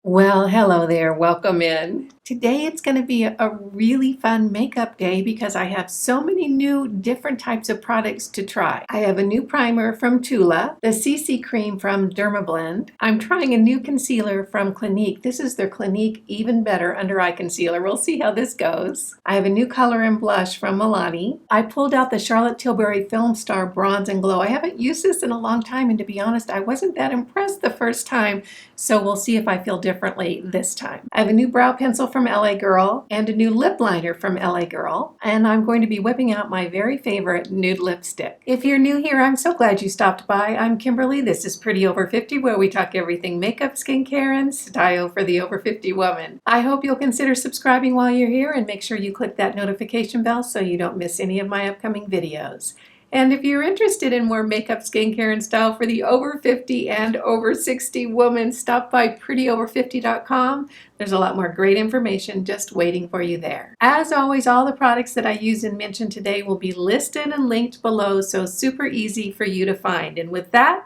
Well, hello there. Welcome in. Today it's going to be a really fun makeup day because I have so many new different types of products to try. I have a new primer from Tula, the CC cream from Dermablend. I'm trying a new concealer from Clinique. This is their Clinique Even Better Under Eye Concealer. We'll see how this goes. I have a new color and blush from Milani. I pulled out the Charlotte Tilbury Film Star Bronze and Glow. I haven't used this in a long time, and to be honest, I wasn't that impressed the first time, so we'll see if I feel differently this time. I have a new brow pencil from LA Girl and a new lip liner from LA Girl, and I'm going to be whipping out my very favorite nude lipstick. If you're new here, I'm so glad you stopped by. I'm Kimberly. This is Pretty Over 50, where we talk everything makeup, skincare, and style for the over 50 woman. I hope you'll consider subscribing while you're here and make sure you click that notification bell so you don't miss any of my upcoming videos. And if you're interested in more makeup, skincare, and style for the over 50 and over 60 woman, stop by prettyover50.com. There's a lot more great information just waiting for you there. As always, all the products that I use and mention today will be listed and linked below, so super easy for you to find. And with that,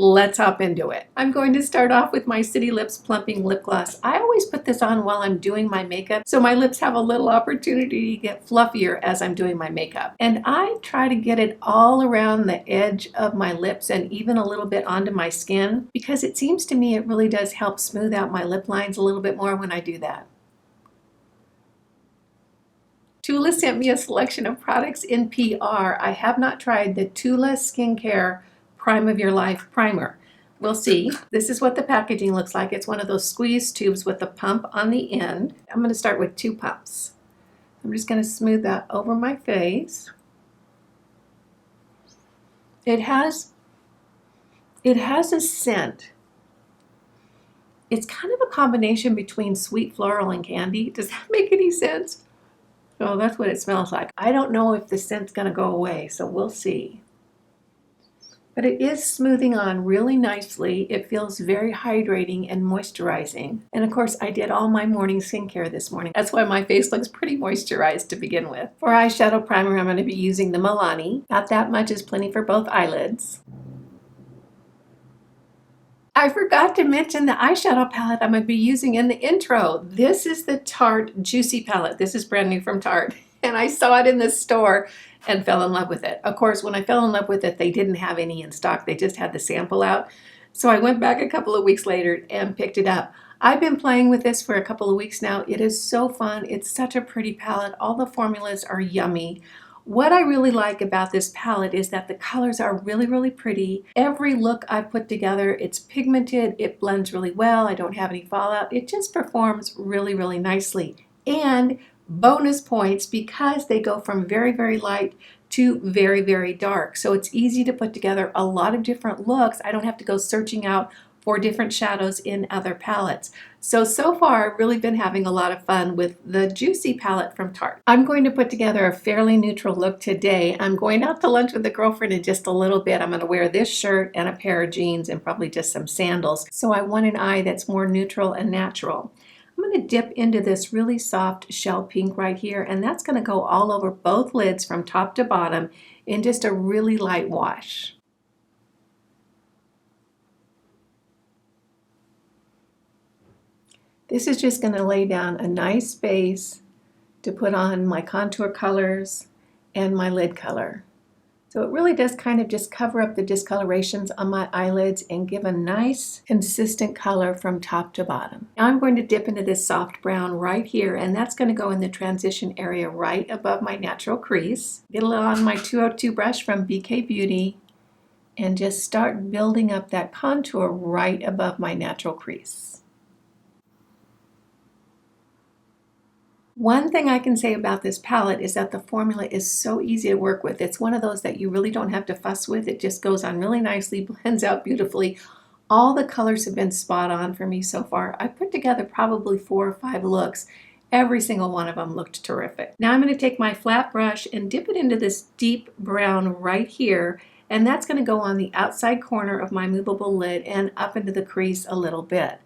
let's hop into it. I'm going to start off with my City Lips Plumping Lip Gloss. I always put this on while I'm doing my makeup, so my lips have a little opportunity to get fluffier as I'm doing my makeup. And I try to get it all around the edge of my lips and even a little bit onto my skin, because it seems to me it really does help smooth out my lip lines a little bit more when I do that. Tula sent me a selection of products in PR. I have not tried the Tula Skincare Prime of Your Life Primer. We'll see. This is what the packaging looks like. It's one of those squeeze tubes with a pump on the end. I'm going to start with 2 pumps. I'm just going to smooth that over my face. It has a scent. It's kind of a combination between sweet floral and candy. Does that make any sense? Oh, that's what it smells like. I don't know if the scent's going to go away, so we'll see. But it is smoothing on really nicely. It feels very hydrating and moisturizing. And of course, I did all my morning skincare this morning. That's why my face looks pretty moisturized to begin with. For eyeshadow primer, I'm going to be using the Milani. Not that much is plenty for both eyelids. I forgot to mention the eyeshadow palette I'm going to be using in the intro. This is the Tarte Juicy palette. This is brand new from Tarte. And I saw it in the store and fell in love with it. Of course, when I fell in love with it, they didn't have any in stock. They just had the sample out. So I went back a couple of weeks later and picked it up. I've been playing with this for a couple of weeks now. It is so fun. It's such a pretty palette. All the formulas are yummy. What I really like about this palette is that the colors are really, really pretty. Every look I've put together, it's pigmented, it blends really well, I don't have any fallout. It just performs really, really nicely. And bonus points because they go from very, very light to very, very dark. So it's easy to put together a lot of different looks. I don't have to go searching out for different shadows in other palettes. So far I've really been having a lot of fun with the Juicy palette from Tarte. I'm going to put together a fairly neutral look today. I'm going out to lunch with a girlfriend in just a little bit. I'm going to wear this shirt and a pair of jeans and probably just some sandals. So I want an eye that's more neutral and natural. I'm going to dip into this really soft shell pink right here, and that's going to go all over both lids from top to bottom in just a really light wash. This is just going to lay down a nice base to put on my contour colors and my lid color. So it really does kind of just cover up the discolorations on my eyelids and give a nice consistent color from top to bottom. Now I'm going to dip into this soft brown right here, and that's going to go in the transition area right above my natural crease. Get it on my 202 brush from BK Beauty and just start building up that contour right above my natural crease. One thing I can say about this palette is that the formula is so easy to work with. It's one of those that you really don't have to fuss with. It just goes on really nicely, blends out beautifully. All the colors have been spot on for me so far. I put together probably 4 or 5 looks. Every single one of them looked terrific. Now I'm going to take my flat brush and dip it into this deep brown right here, and that's going to go on the outside corner of my movable lid and up into the crease a little bit.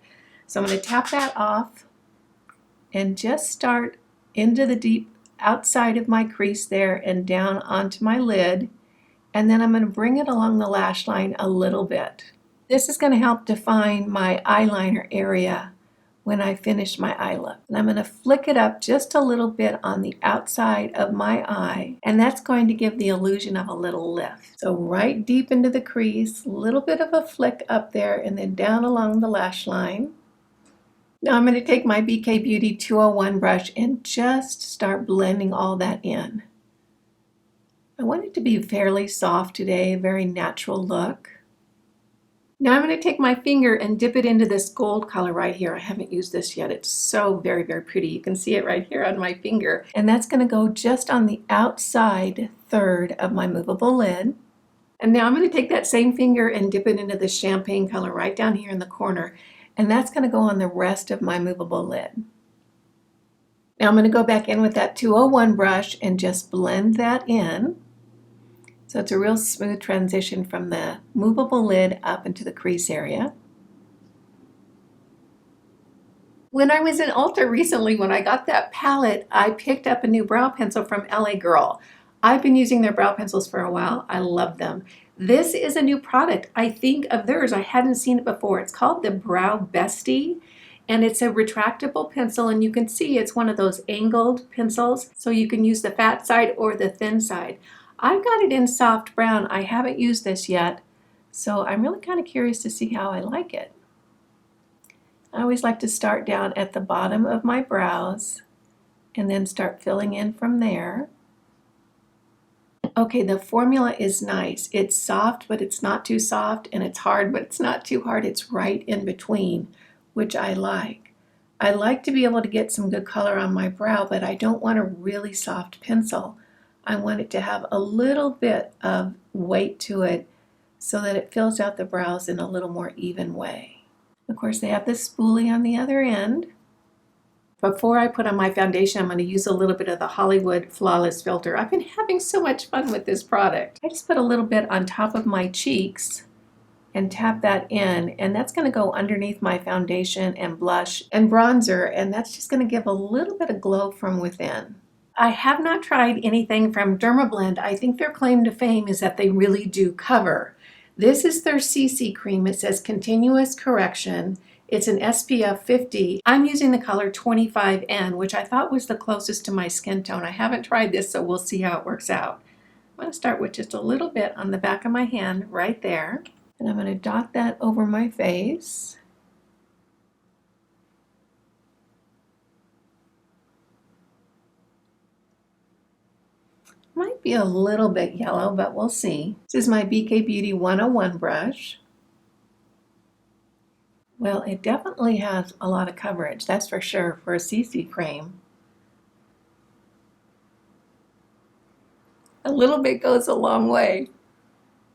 So I'm going to tap that off and just start into the deep outside of my crease there and down onto my lid, and then I'm going to bring it along the lash line a little bit. This is going to help define my eyeliner area when I finish my eye look. And I'm going to flick it up just a little bit on the outside of my eye, and that's going to give the illusion of a little lift. So right deep into the crease, a little bit of a flick up there, and then down along the lash line. Now I'm going to take my BK Beauty 201 brush and just start blending all that in. I want it to be fairly soft today, a very natural look. Now I'm going to take my finger and dip it into this gold color right here. I haven't used this yet. It's so very, very pretty. You can see it right here on my finger. And that's going to go just on the outside third of my movable lid. And now I'm going to take that same finger and dip it into the champagne color right down here in the corner. And that's going to go on the rest of my movable lid. Now I'm going to go back in with that 201 brush and just blend that in. So it's a real smooth transition from the movable lid up into the crease area. When I was in Ulta recently, when I got that palette, I picked up a new brow pencil from LA Girl. I've been using their brow pencils for a while. I love them. This is a new product, I think, of theirs. I hadn't seen it before. It's called the Brow Bestie, and it's a retractable pencil, and you can see it's one of those angled pencils, so you can use the fat side or the thin side. I've got it in soft brown. I haven't used this yet, so I'm really kind of curious to see how I like it. I always like to start down at the bottom of my brows and then start filling in from there. Okay, the formula is nice. It's soft, but it's not too soft, and it's hard, but it's not too hard. It's right in between, which I like. I like to be able to get some good color on my brow, but I don't want a really soft pencil. I want it to have a little bit of weight to it so that it fills out the brows in a little more even way. Of course, they have the spoolie on the other end. Before I put on my foundation, I'm going to use a little bit of the Hollywood Flawless Filter. I've been having so much fun with this product. I just put a little bit on top of my cheeks and tap that in, and that's going to go underneath my foundation and blush and bronzer, and that's just going to give a little bit of glow from within. I have not tried anything from Dermablend. I think their claim to fame is that they really do cover. This is their CC cream. It says continuous correction. It's an SPF 50. I'm using the color 25N, which I thought was the closest to my skin tone. I haven't tried this, so we'll see how it works out. I'm going to start with just a little bit on the back of my hand right there. And I'm going to dot that over my face. Might be a little bit yellow, but we'll see. This is my BK Beauty 101 brush. Well, it definitely has a lot of coverage, that's for sure, for a CC cream. A little bit goes a long way.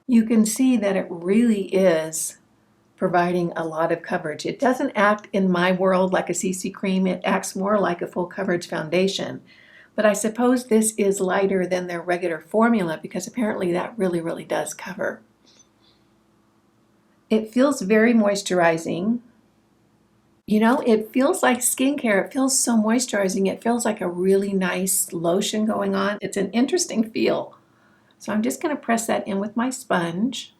You can see that it really is providing a lot of coverage. It doesn't act in my world like a CC cream, it acts more like a full coverage foundation. But I suppose this is lighter than their regular formula because apparently that really does cover. It feels very moisturizing. You know, it feels like skincare. It feels so moisturizing. It feels like a really nice lotion going on. It's an interesting feel. So I'm just going to press that in with my sponge.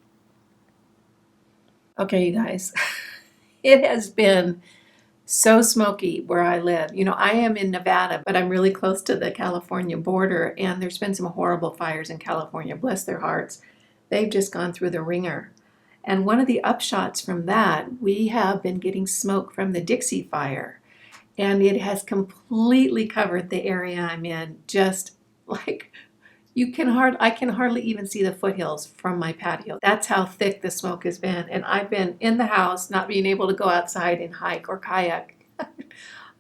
Okay, you guys, it has been so smoky where I live. You know, I am in Nevada, but I'm really close to the California border, and there's been some horrible fires in California. Bless their hearts. They've just gone through the ringer. And one of the upshots from that, we have been getting smoke from the Dixie fire, and it has completely covered the area I'm in. Just like I can hardly even see the foothills from my patio. That's how thick the smoke has been. And I've been in the house, not being able to go outside and hike or kayak.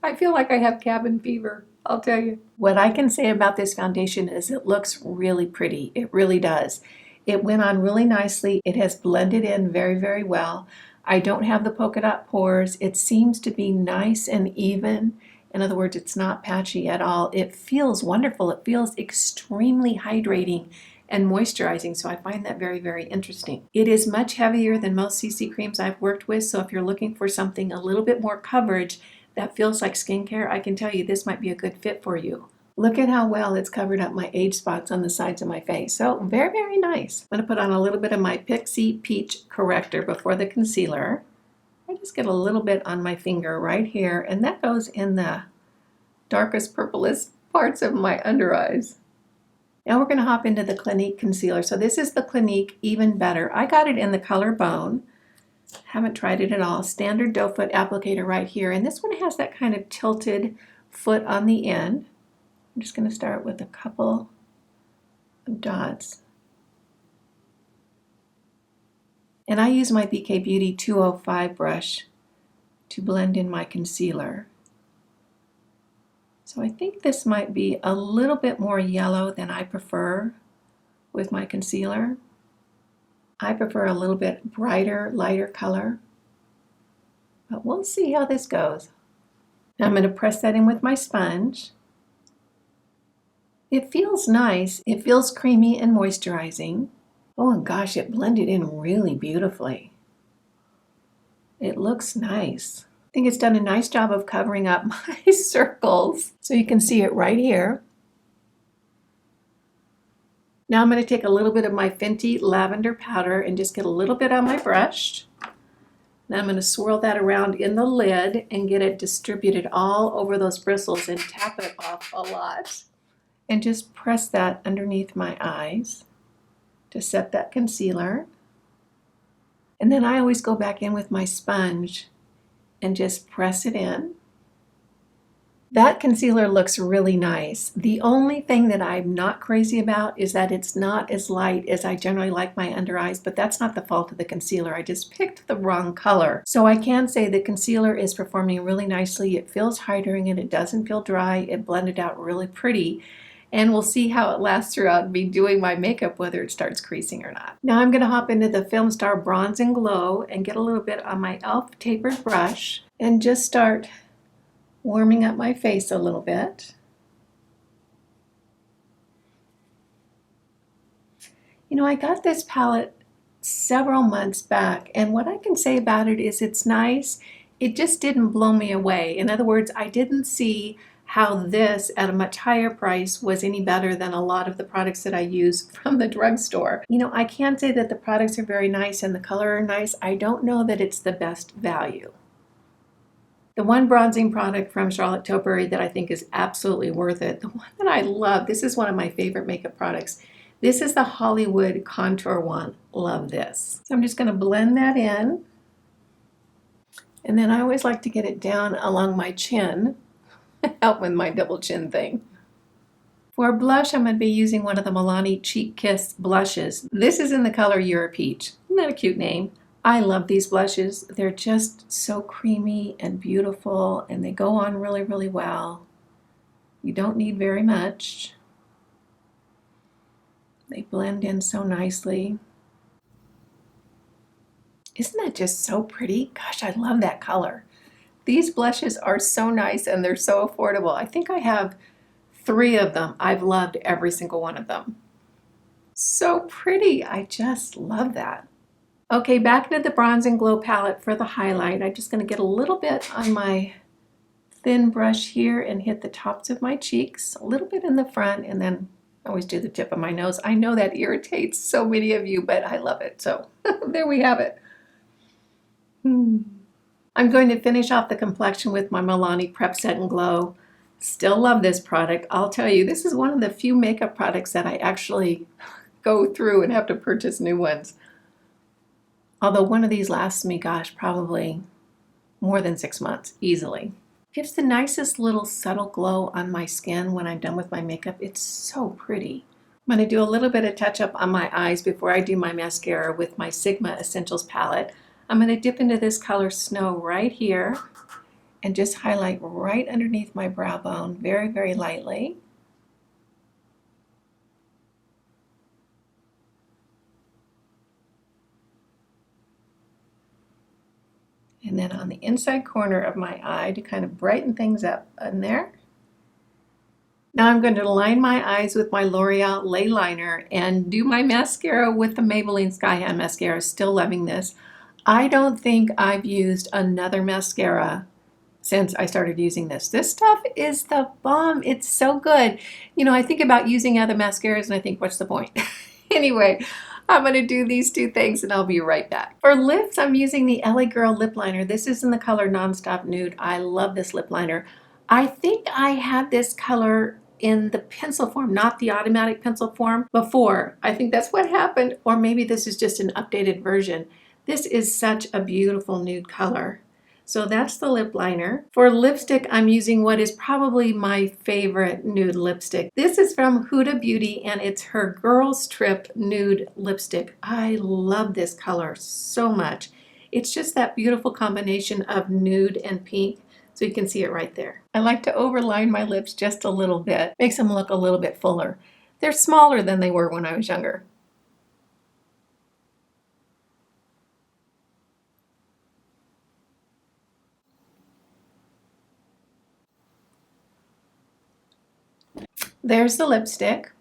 I feel like I have cabin fever, I'll tell you. What I can say about this foundation is it looks really pretty. It really does. It went on really nicely. It has blended in very well. I don't have the polka dot pores. It seems to be nice and even. In other words, it's not patchy at all. It feels wonderful. It feels extremely hydrating and moisturizing, so I find that very interesting. It is much heavier than most CC creams I've worked with, so if you're looking for something a little bit more coverage that feels like skincare, I can tell you this might be a good fit for you. Look at how well it's covered up my age spots on the sides of my face. So very nice. I'm going to put on a little bit of my Pixie Peach Corrector before the concealer. I just get a little bit on my finger right here, and that goes in the darkest, purplest parts of my under eyes. Now we're going to hop into the Clinique Concealer. So this is the Clinique Even Better. I got it in the color Bone. Haven't tried it at all. Standard doe foot applicator right here. And this one has that kind of tilted foot on the end. I'm just going to start with a couple of dots. And I use my BK Beauty 205 brush to blend in my concealer. So I think this might be a little bit more yellow than I prefer with my concealer. I prefer a little bit brighter, lighter color. But we'll see how this goes. Now I'm going to press that in with my sponge. It feels nice. It feels creamy and moisturizing. Oh, and gosh, it blended in really beautifully. It looks nice. I think it's done a nice job of covering up my circles. So you can see it right here. Now I'm going to take a little bit of my Fenty lavender powder and just get a little bit on my brush. Now I'm going to swirl that around in the lid and get it distributed all over those bristles and tap it off a lot. And just press that underneath my eyes to set that concealer. And then I always go back in with my sponge and just press it in. That concealer looks really nice. The only thing that I'm not crazy about is that it's not as light as I generally like my under eyes, but that's not the fault of the concealer. I just picked the wrong color. So I can say the concealer is performing really nicely. It feels hydrating and it doesn't feel dry. It blended out really pretty. And we'll see how it lasts throughout me doing my makeup, whether it starts creasing or not. Now I'm going to hop into the Film Star Bronze and Glow and get a little bit on my e.l.f. tapered brush and just start warming up my face a little bit. You know, I got this palette several months back, and what I can say about it is it's nice. It just didn't blow me away. In other words, I didn't see how this at a much higher price was any better than a lot of the products that I use from the drugstore. You know, I can say that the products are very nice and the color are nice. I don't know that it's the best value. The one bronzing product from Charlotte Tilbury that I think is absolutely worth it, the one that I love, this is one of my favorite makeup products. This is the Hollywood Contour one. Love this. So I'm just going to blend that in. And then I always like to get it down along my chin. Help with my double chin thing. For blush, I'm going to be using one of the Milani Cheek Kiss blushes. This is in the color Euro Peach. Isn't that a cute name? I love these blushes. They're just so creamy and beautiful, and they go on really, really well. You don't need very much. They blend in so nicely. Isn't that just so pretty? Gosh, I love that color. These blushes are so nice and they're so affordable. I think I have 3 of them. I've loved every single one of them. So pretty. I just love that. Okay, back into the Bronze and Glow palette for the highlight. I'm just going to get a little bit on my thin brush here and hit the tops of my cheeks, a little bit in the front, and then I always do the tip of my nose. I know that irritates so many of you, but I love it. So there we have it. I'm going to finish off the complexion with my Milani Prep Set and Glow. Still love this product. I'll tell you, this is one of the few makeup products that I actually go through and have to purchase new ones. Although one of these lasts me, gosh, probably more than 6 months, easily. Gives the nicest little subtle glow on my skin when I'm done with my makeup. It's so pretty. I'm going to do a little bit of touch up on my eyes before I do my mascara with my Sigma Essentials palette. I'm going to dip into this color Snow right here and just highlight right underneath my brow bone very, very lightly. And then on the inside corner of my eye to kind of brighten things up in there. Now I'm going to line my eyes with my L'Oreal Lay Liner and do my mascara with the Maybelline Sky High Mascara. Still loving this. I don't think I've used another mascara since I started using this. This stuff is the bomb. It's so good. You know, I think about using other mascaras and I think, what's the point? Anyway, I'm going to do these two things and I'll be right back. For lips, I'm using the LA Girl lip liner. This is in the color Nonstop Nude. I love this lip liner. I think I had this color in the pencil form, not the automatic pencil form before. I think that's what happened, or maybe this is just an updated version. This is such a beautiful nude color. So that's the lip liner. For lipstick, I'm using what is probably my favorite nude lipstick. This is from Huda Beauty and it's her Girls Trip nude lipstick. I love this color so much. It's just that beautiful combination of nude and pink. So you can see it right there. I like to overline my lips just a little bit. Makes them look a little bit fuller. They're smaller than they were when I was younger. There's the lipstick.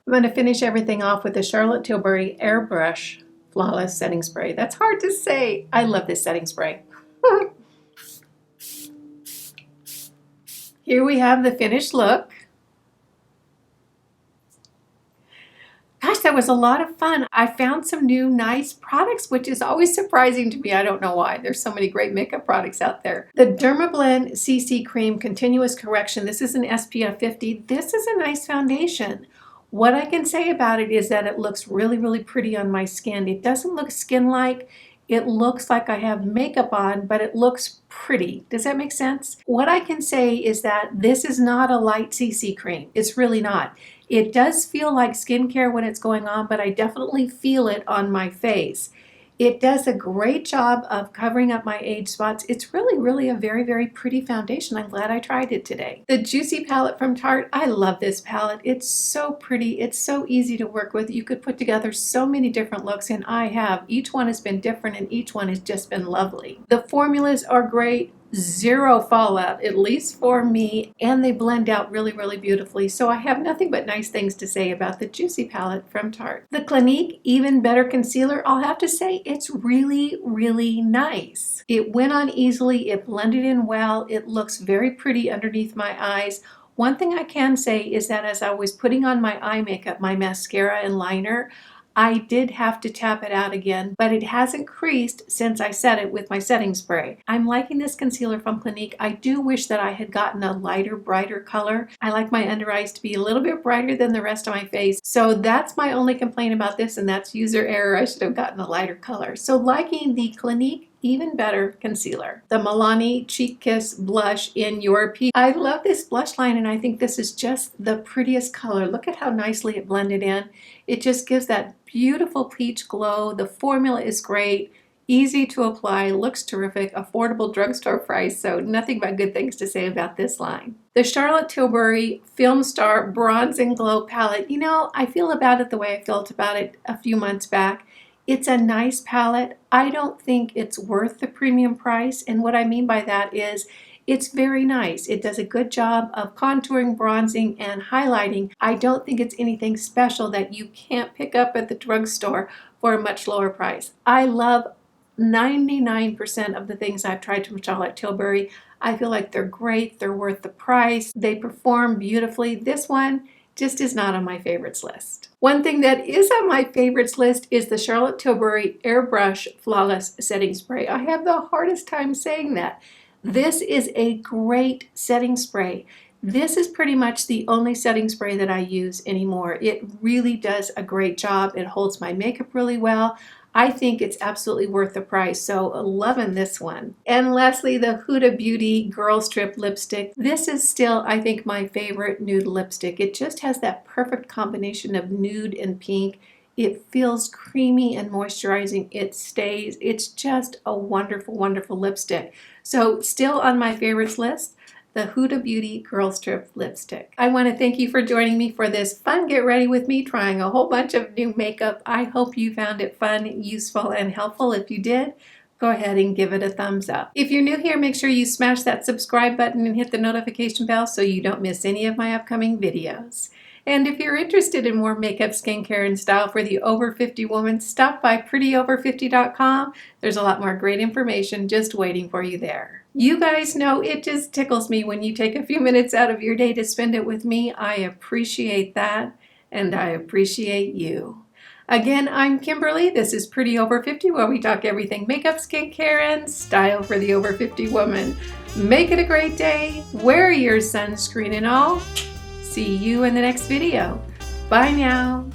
I'm going to finish everything off with the Charlotte Tilbury Airbrush Flawless Setting Spray. That's hard to say. I love this setting spray. Here we have the finished look. Gosh, that was a lot of fun. I found some new nice products, which is always surprising to me. I don't know why. There's so many great makeup products out there. The Dermablend CC Cream Continuous Correction. This is an SPF 50. This is a nice foundation. What I can say about it is that it looks really, really pretty on my skin. It doesn't look skin-like. It looks like I have makeup on, but it looks pretty. Does that make sense? What I can say is that this is not a light CC cream. It's really not. It does feel like skincare when it's going on, but I definitely feel it on my face. It does a great job of covering up my age spots. It's really, really a very, very pretty foundation. I'm glad I tried it today. The Juicy palette from Tarte. I love this palette. It's so pretty. It's so easy to work with. You could put together so many different looks, and I have. Each one has been different, and each one has just been lovely. The formulas are great. Zero fallout, at least for me, and they blend out really, really beautifully. So I have nothing but nice things to say about the Juicy palette from Tarte. The Clinique Even Better Concealer, I'll have to say it's really, really nice. It went on easily, it blended in well, it looks very pretty underneath my eyes. One thing I can say is that as I was putting on my eye makeup, my mascara and liner, I did have to tap it out again, but it hasn't creased since I set it with my setting spray. I'm liking this concealer from Clinique. I do wish that I had gotten a lighter, brighter color. I like my under eyes to be a little bit brighter than the rest of my face. So that's my only complaint about this, and that's user error. I should have gotten a lighter color. So liking the Clinique Even Better Concealer. The Milani Cheek Kiss Blush in Your Peach. I love this blush line, and I think this is just the prettiest color. Look at how nicely it blended in. It just gives that beautiful peach glow. The formula is great, easy to apply, looks terrific, affordable drugstore price, so nothing but good things to say about this line. The Charlotte Tilbury Film Star Bronze and Glow palette. You know, I feel about it the way I felt about it a few months back. It's a nice palette. I don't think it's worth the premium price, and what I mean by that is it's very nice. It does a good job of contouring, bronzing, and highlighting. I don't think it's anything special that you can't pick up at the drugstore for a much lower price. I love 99% of the things I've tried from Charlotte Tilbury. I feel like they're great. They're worth the price. They perform beautifully. This one just is not on my favorites list. One thing that is on my favorites list is the Charlotte Tilbury Airbrush Flawless Setting Spray. I have the hardest time saying that. This is a great setting spray. This is pretty much the only setting spray that I use anymore. It really does a great job. It holds my makeup really well. I think it's absolutely worth the price, so loving this one. And lastly, the Huda Beauty Girls Trip Lipstick. This is still, I think, my favorite nude lipstick. It just has that perfect combination of nude and pink. It feels creamy and moisturizing. It stays. It's just a wonderful, wonderful lipstick. So still on my favorites list, the Huda Beauty Girls Trip Lipstick. I want to thank you for joining me for this fun get ready with me, trying a whole bunch of new makeup. I hope you found it fun, useful, and helpful. If you did, go ahead and give it a thumbs up. If you're new here, make sure you smash that subscribe button and hit the notification bell so you don't miss any of my upcoming videos. And if you're interested in more makeup, skincare, and style for the over 50 woman, stop by prettyover50.com. There's a lot more great information just waiting for you there. You guys know it just tickles me when you take a few minutes out of your day to spend it with me. I appreciate that. and I appreciate you. Again, I'm Kimberly. This is Pretty Over 50, where we talk everything makeup, skincare, and style for the over 50 woman. Make it a great day. Wear your sunscreen and all. See you in the next video. Bye now.